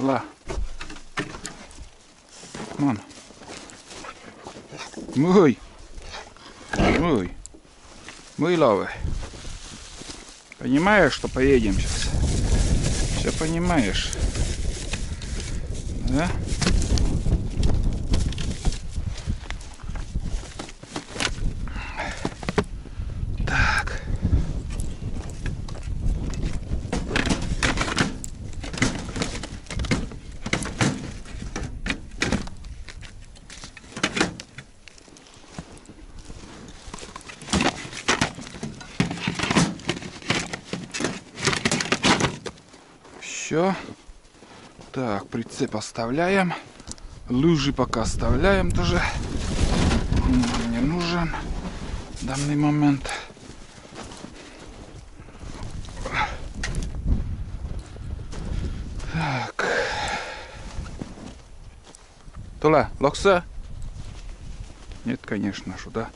Ла. Вон. Мой. Мой. Мой лавы. Понимаешь, что поедем сейчас? Все понимаешь. Да? Так. Все. Так, прицеп оставляем. Лыжи пока оставляем тоже. Он не нужен в данный момент. Так. Тула, локса? Нет, конечно, сюда.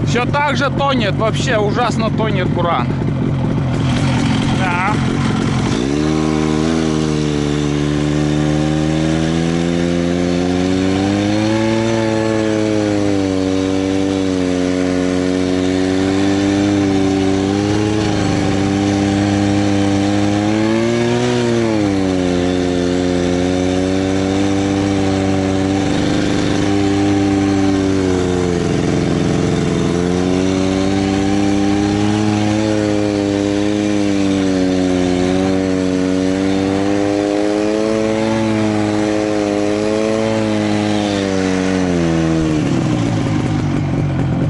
Все так же тонет, вообще ужасно тонет буран. Да.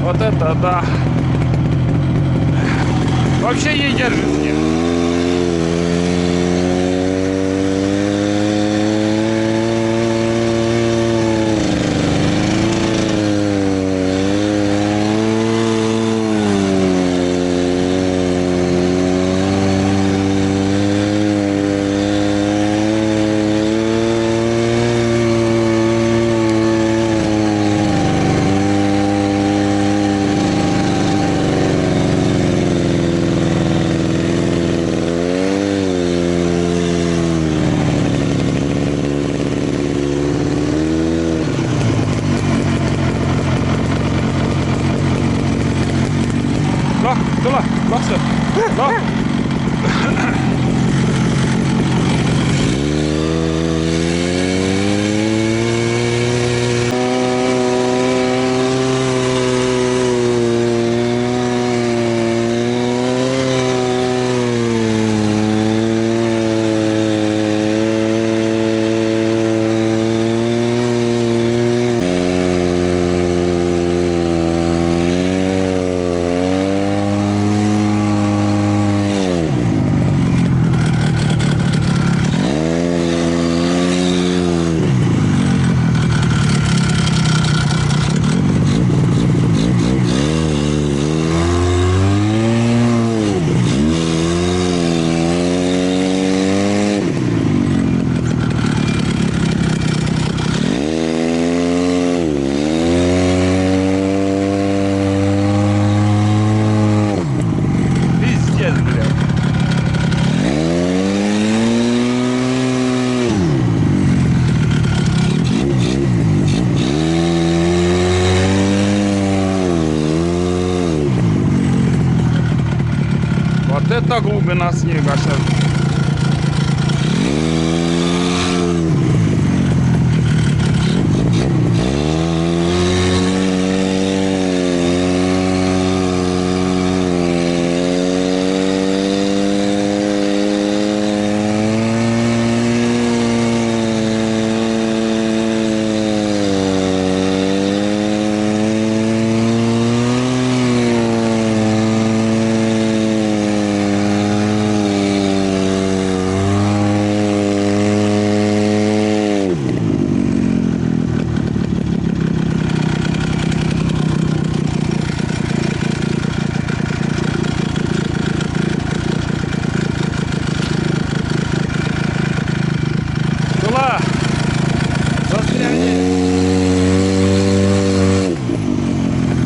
Вот это да. Вообще не держит снег. Тула, бакса. Вот это глубина снега сейчас.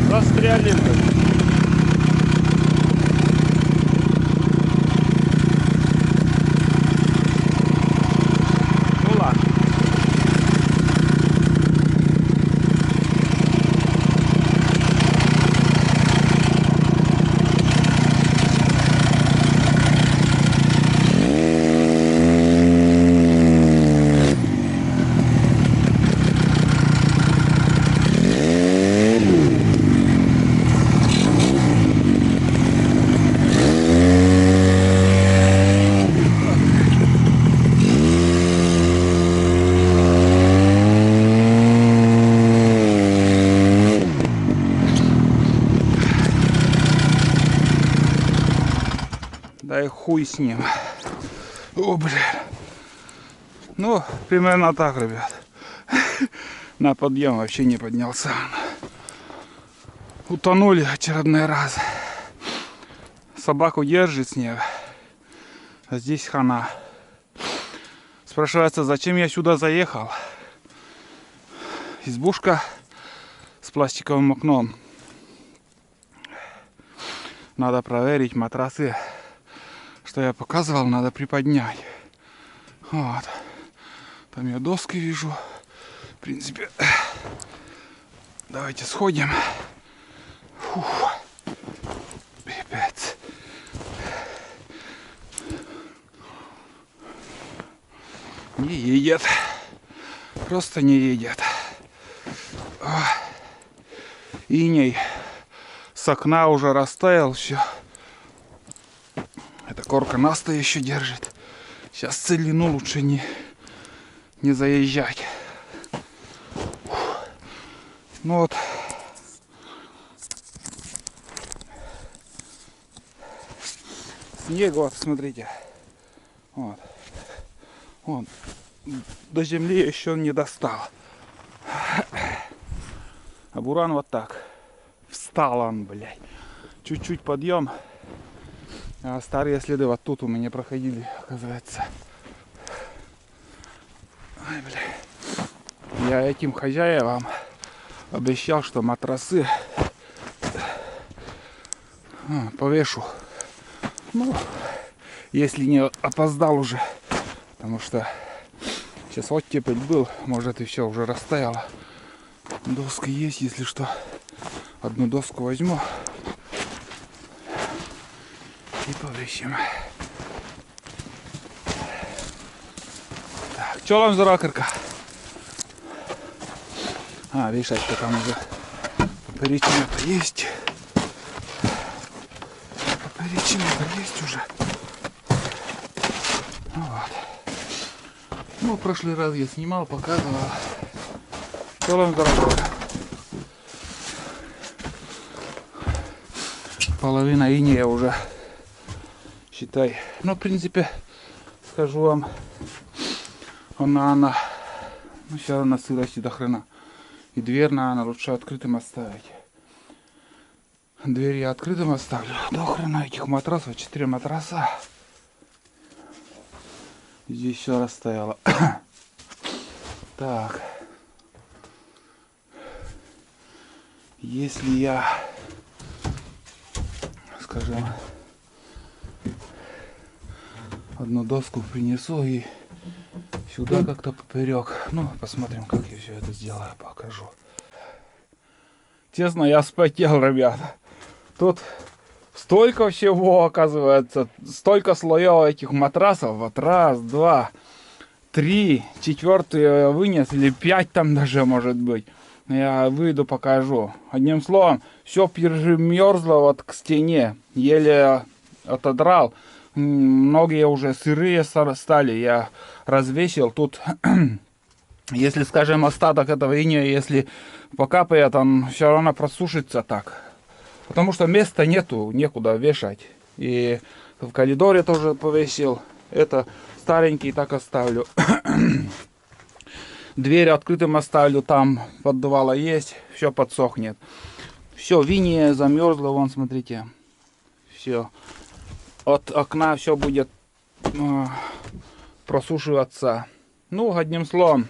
Застрялим. Ну ладно. Да и хуй с ним. О, блин. Ну, примерно так, ребят. На подъем вообще не поднялся. Утонули очередной раз. Собаку держит снег. А здесь хана. Спрашивается, зачем я сюда заехал? Избушка с пластиковым окном. Надо проверить матрасы. Что я показывал, надо приподнять. Вот. Там я доски вижу. В принципе, давайте сходим. Фух. Пипец. Не едет. Просто не едет. Иней с окна уже растаял все. Эта корка нас-то еще держит. Сейчас целину лучше не заезжать. Ну вот. Снег, вот, смотрите. Вот. Он до земли еще не достал. А буран вот так. Встал он, блядь. Чуть-чуть подъем. А старые следы вот тут у меня проходили, оказывается. Ай, бля. Я этим хозяевам обещал, что матрасы повешу. Ну, если не опоздал уже. Потому что сейчас оттепель был, может и все уже растаяло. Доска есть, если что. Одну доску возьму. И повесим. Так, что вам за ракерка? А, вешать-то там уже поперечина-то есть. Поперечина-то есть уже. Вот. Ну, в прошлый раз я снимал, показывал. Что вам за ракерка? Половина инея уже. Считай. Ну, в принципе, скажу вам, она, ну, сейчас на сырости до хрена. И дверь, наверное, лучше открытым оставить. Дверь я открытым оставлю. До хрена этих матрасов, 4 матраса. Здесь все растаяло. Так. Если я, скажем, одну доску принесу и сюда как-то поперек. Ну, посмотрим, как я все это сделаю, покажу. Честно, я вспотел, ребята. Тут столько всего, оказывается, столько слоев этих матрасов. Вот раз, два, три, четвертый вынес, или 5 там даже может быть. Я выйду, покажу. Одним словом, все перемерзло вот к стене. Еле отодрал. Многие уже сырые стали. Я развесил. Тут, если, скажем, остаток этого инея, если покапает, он все равно просушится так. Потому что места нету, некуда вешать. И в коридоре тоже повесил. Это старенький так оставлю. Дверь открытым оставлю, там поддувало есть, все подсохнет. Все, инея замерзло, вон, смотрите. Все. От окна все будет просушиваться. Ну, одним словом,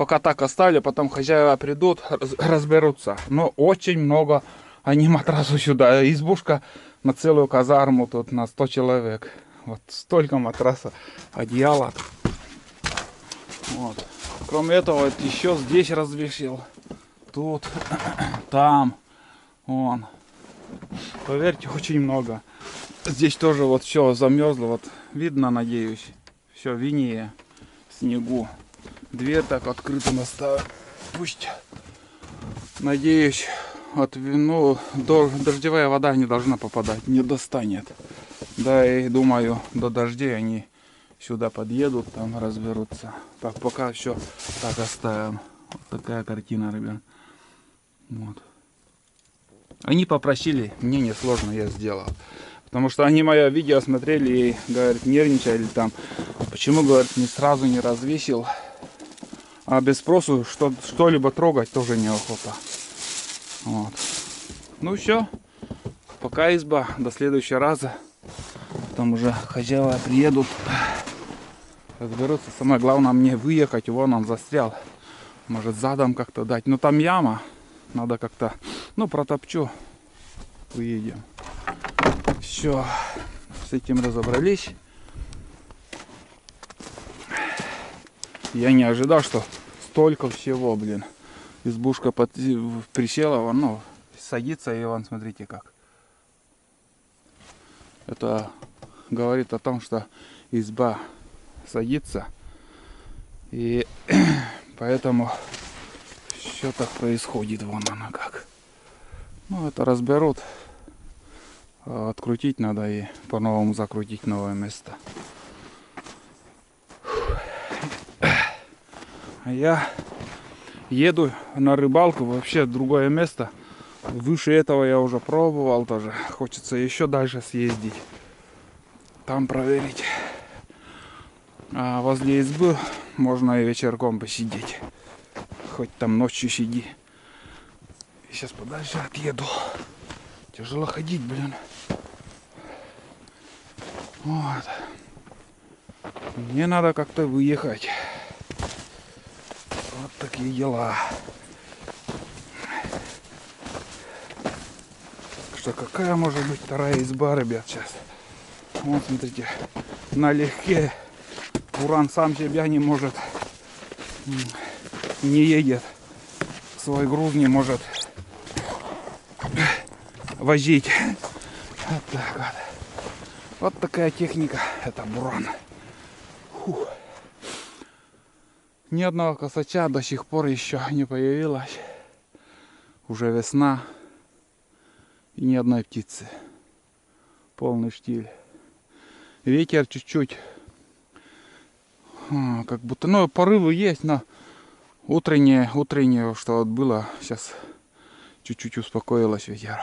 пока так оставлю, потом хозяева придут, разберутся. Но очень много они матрасов сюда. Избушка на целую казарму тут, на 100 человек. Вот столько матрасов, одеяла. Вот. Кроме этого, вот еще здесь развешил. Тут, там, вон. Поверьте, очень много. Здесь тоже вот все замерзло. Вот видно, надеюсь. Все винее в снегу. Дверь так открытым оставил. Пусть, надеюсь, дождевая вода не должна попадать, не достанет. Да, и думаю, до дождей они сюда подъедут, там разберутся. Так, пока все так оставим. Вот такая картина, ребят. Вот. Они попросили, мне не сложно, я сделал. Потому что они мое видео смотрели и, говорят, нервничали там. Почему, говорят, не сразу не развесил? А без спросу что-либо трогать тоже неохота. Вот. Ну все. Пока изба. До следующего раза. Там уже хозяева приедут. Разберутся. Самое главное мне выехать. Вон он застрял. Может задом как-то дать. Но там яма. Надо как-то, протопчу. Уедем. Все. С этим разобрались. Я не ожидал, что столько всего, блин. Избушка присела, садится, и вон, смотрите как. Это говорит о том, что изба садится. И поэтому все так происходит. Вон она как. Это разберут. Открутить надо и по-новому закрутить новое место. А я еду на рыбалку вообще в другое место. Выше этого я уже пробовал тоже. Хочется еще дальше съездить. Там проверить. А возле избы можно и вечерком посидеть. Хоть там ночью сиди. Сейчас подальше отъеду. Тяжело ходить, блин. Вот. Мне надо как-то выехать. Вот такие дела. Что, какая может быть вторая изба, ребят, сейчас? Вот, смотрите, налегке. Буран сам себя не может, не едет. Свой груз не может возить. Вот так вот. Вот такая техника. Это буран. Фух. Ни одного косача до сих пор еще не появилось. Уже весна. И ни одной птицы. Полный штиль. Ветер чуть-чуть. Как будто, порывы есть, но утреннее, что вот было, сейчас чуть-чуть успокоилось ветер.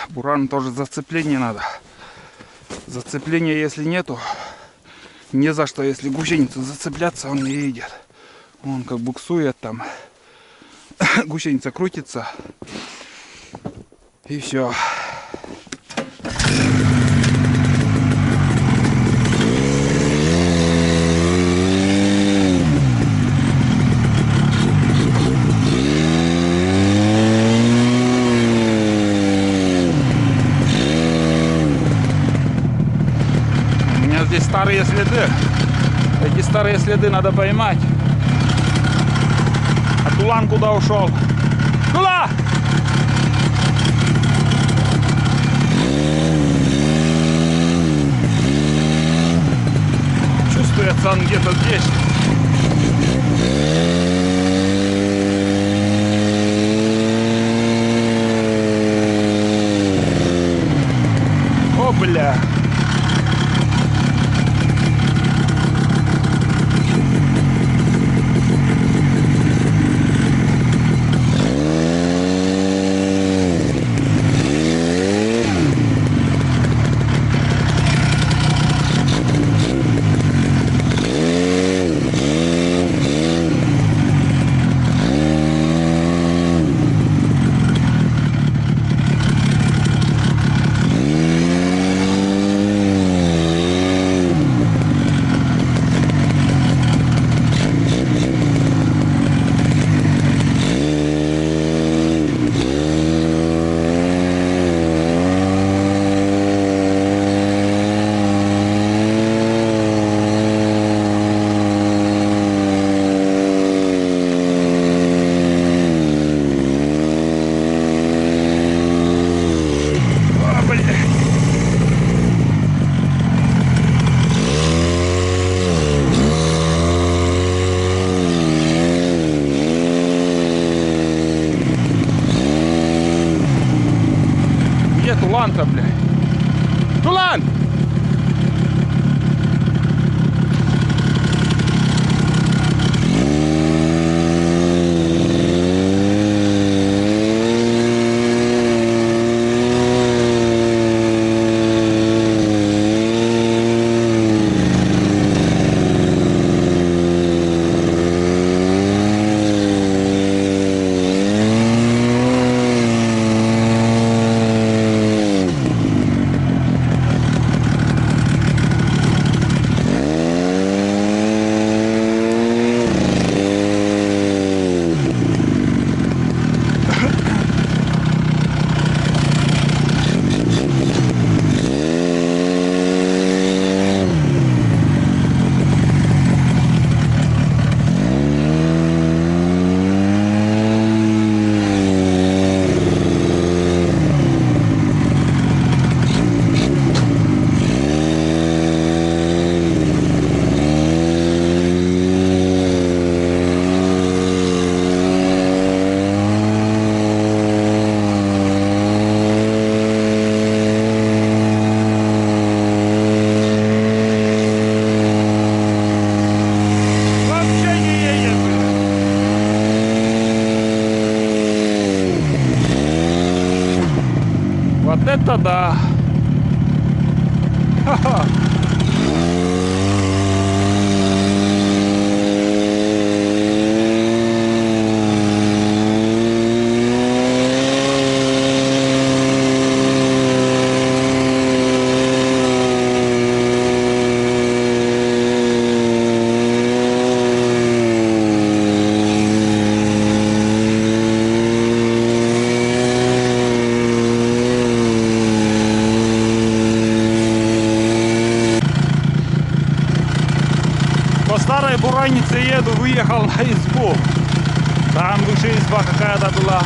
Буран тоже зацепление надо. Зацепления если нету, не за что, если гусеницу зацепляться, он не едет. Он как буксует там. Гусеница крутится. И все. Здесь старые следы. Эти старые следы надо поймать. А Тулан куда ушел? Куда? Чувствуется он где-то здесь. О, бля. Тулан-то, блядь. Тулан! Вот это да! Ха-ха. По старой буранице еду, выехал на избу. Там выше изба какая-то была.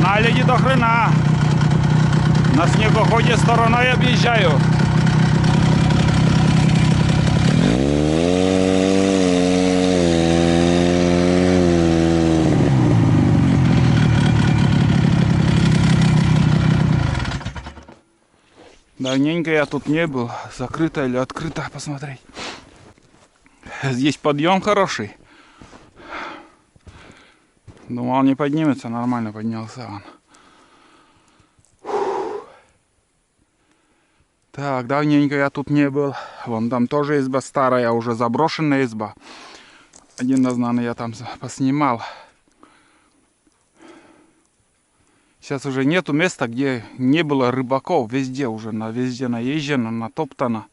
Наледи до хрена. На снегоходе стороной объезжаю. Давненько я тут не был. Закрыто или открыто, посмотреть. Здесь подъем хороший. Думал, не поднимется, нормально поднялся он. Так, давненько я тут не был. Вон там тоже изба старая, уже заброшенная изба. Один раз, наверное, я там поснимал. Сейчас уже нету места, где не было рыбаков. Везде уже, везде наезжено, натоптано.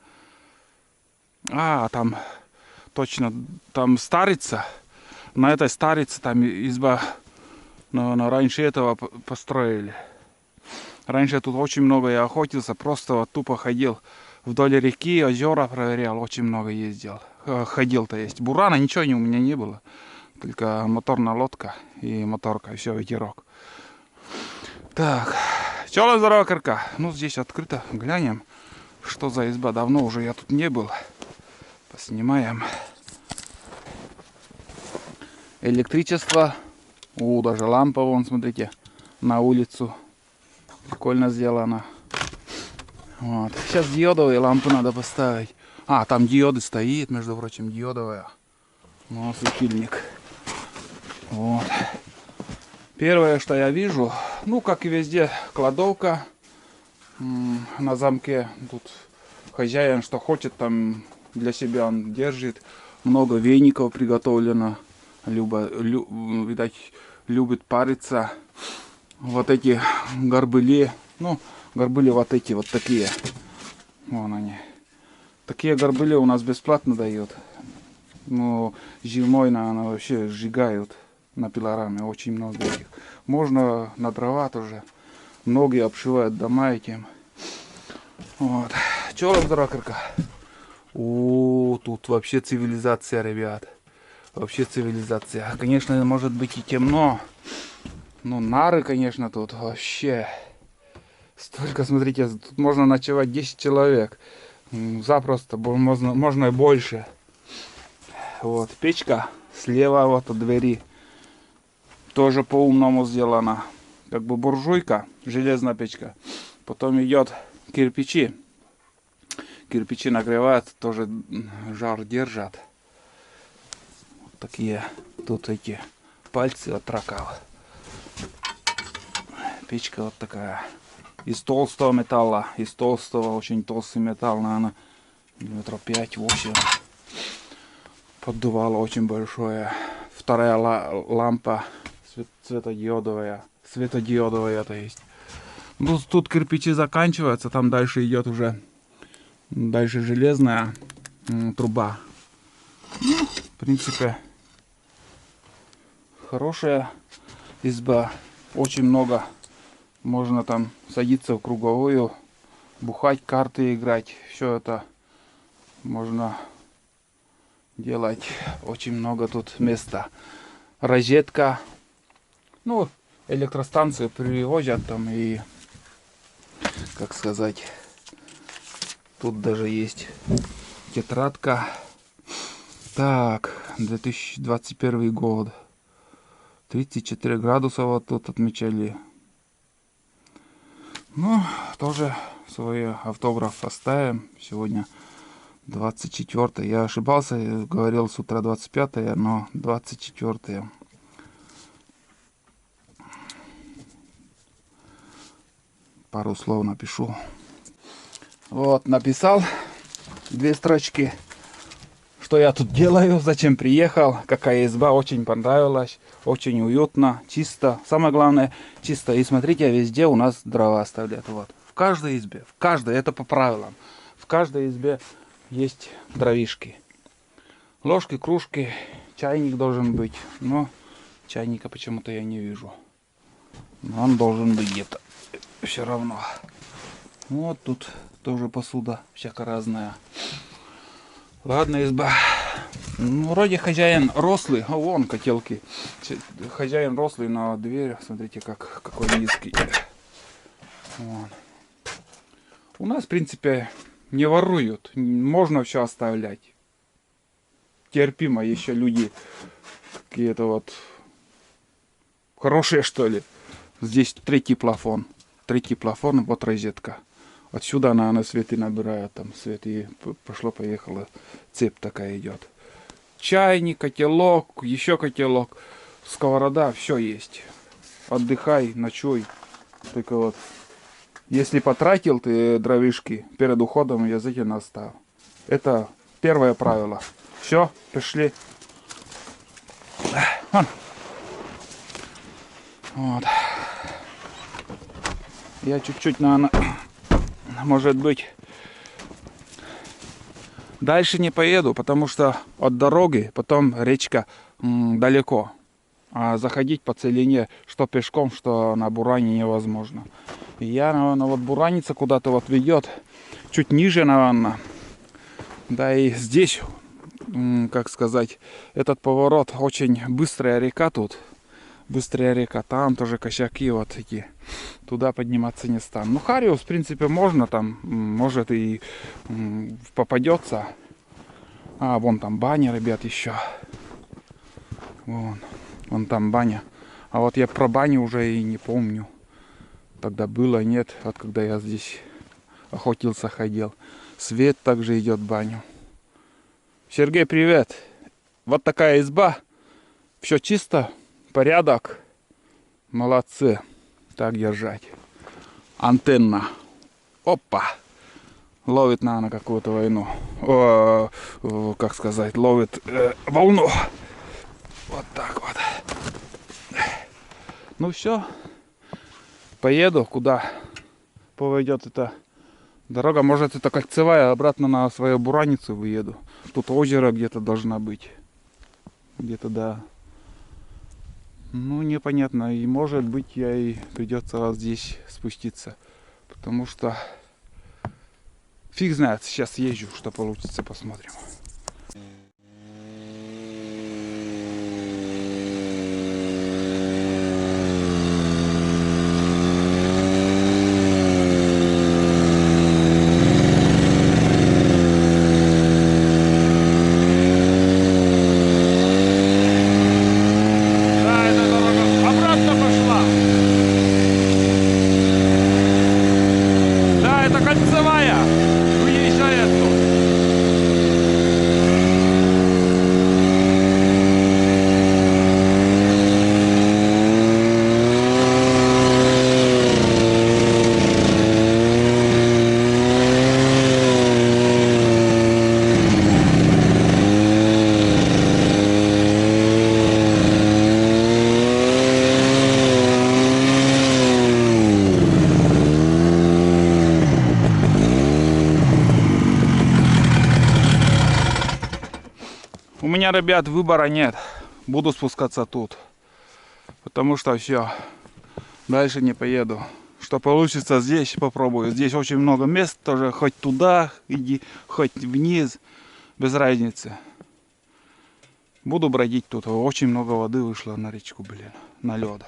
А, там точно, там старица. На этой старице там изба, но раньше этого построили. Раньше тут очень много я охотился, просто вот тупо ходил вдоль реки, озера проверял, очень много ездил. Ходил, то есть. Бурана ничего у меня не было, только моторная лодка и моторка, и все, ветерок. Так, чё, здорово, Карка. Ну, здесь открыто, глянем, что за изба. Давно уже я тут не был. Поснимаем. Электричество. Даже лампа, вон, смотрите, на улицу. Прикольно сделано. Вот. Сейчас диодовые лампы надо поставить. А, там диоды стоит, между прочим, диодовая. Ну, светильник. Вот. Первое, что я вижу, ну, как и везде, кладовка на замке. Тут хозяин, что хочет, там для себя он держит. Много веников приготовлено. Видать, любит париться. Вот эти горбыли, ну, горбыли вот эти вот такие. Вон они. Такие горбыли у нас бесплатно дают. Ну, зимой, наверное, вообще сжигают на пилораме. Очень много этих. Можно на дрова тоже. Многие обшивают дома этим. Вот. Чё, здорово, Карка. О, тут вообще цивилизация, ребят. Вообще цивилизация. Конечно, может быть и темно. Ну, нары, конечно, тут вообще. Столько, смотрите, тут можно ночевать 10 человек. Запросто, можно и больше. Вот, печка слева вот от двери. Тоже по-умному сделана. Как бы буржуйка, железная печка. Потом идет кирпичи. Кирпичи нагревают, тоже жар держат. Вот такие тут эти пальцы от раков. Печка вот такая. Из толстого металла. Из толстого, очень толстый металл, наверное, метров 5-8. Поддувало очень большое. Вторая лампа светодиодовая. Светодиодовая, то есть. Ну, тут кирпичи заканчиваются, там дальше идет уже дальше железная труба. Ну, в принципе, хорошая изба. Очень много. Можно там садиться в круговую, бухать, карты играть. Все это можно делать. Очень много тут места. Розетка. Ну, электростанцию привозят там и, как сказать, тут даже есть тетрадка. Так, 2021 год. 34 градуса вот тут отмечали. Ну, тоже свой автограф оставим. Сегодня 24. Я ошибался, говорил с утра 25, но 24. Пару слов напишу. Вот, написал 2 строчки. Что я тут делаю, зачем приехал, какая изба, очень понравилась, очень уютно, чисто. Самое главное, чисто. И смотрите, везде у нас дрова оставляют. Вот. В каждой избе, в каждой, это по правилам. В каждой избе есть дровишки. Ложки, кружки, чайник должен быть. Но чайника почему-то я не вижу. Но он должен быть где-то. Все равно. Вот тут тоже посуда всякая разная. Ладно, изба. Ну, вроде хозяин рослый. А вон котелки. Хозяин рослый, на дверь. Смотрите, какой низкий. Вон. У нас, в принципе, не воруют. Можно все оставлять. Терпимо. Еще люди какие-то вот хорошие, что ли. Здесь 3-й плафон. 3-й плафон, вот розетка. Отсюда она на свет и набирает там свет, и пошло-поехало, цепь такая идет. Чайник, котелок, еще котелок, сковорода, все есть. Отдыхай, ночуй. Только вот, если потратил ты дровишки перед уходом, обязательно оставь. Это первое правило. Все, пришли. Вот. Я чуть-чуть, наверное, может быть, дальше не поеду, потому что от дороги потом речка далеко. А заходить по целине, что пешком, что на буране, невозможно. И я, наверное, вот бураница куда-то вот ведет, чуть ниже, наверное. Да и здесь, как сказать, этот поворот, очень быстрая река тут. Быстрая река, там тоже косяки вот такие. Туда подниматься не стану. Ну, Хариус, в принципе, можно там, может и попадется. А, вон там баня, ребят, еще. Вон там баня. А вот я про баню уже и не помню. Тогда было, нет, вот когда я здесь охотился, ходил. Свет также идет в баню. Сергей, привет. Вот такая изба. Все чисто. Порядок. Молодцы. Так держать. Антенна. Опа. Ловит, наверное, какую-то войну. Как сказать, ловит волну. Вот так вот. Ну все. Поеду. Куда поведет эта дорога? Может, это кольцевая. Обратно на свою бураницу выеду. Тут озеро где-то должна быть. Где-то, да. Ну, непонятно. И может быть, придется здесь спуститься. Потому что Фиг знает, сейчас езжу, что получится, посмотрим. Да, эта дорога обратно пошла. Да, это кольцевая. Выезжает тут. У меня, ребят, выбора нет. Буду спускаться тут. Потому что все. Дальше не поеду. Что получится здесь, попробую. Здесь очень много мест тоже. Хоть туда иди, хоть вниз. Без разницы. Буду бродить тут. Очень много воды вышло на речку, блин. На лед.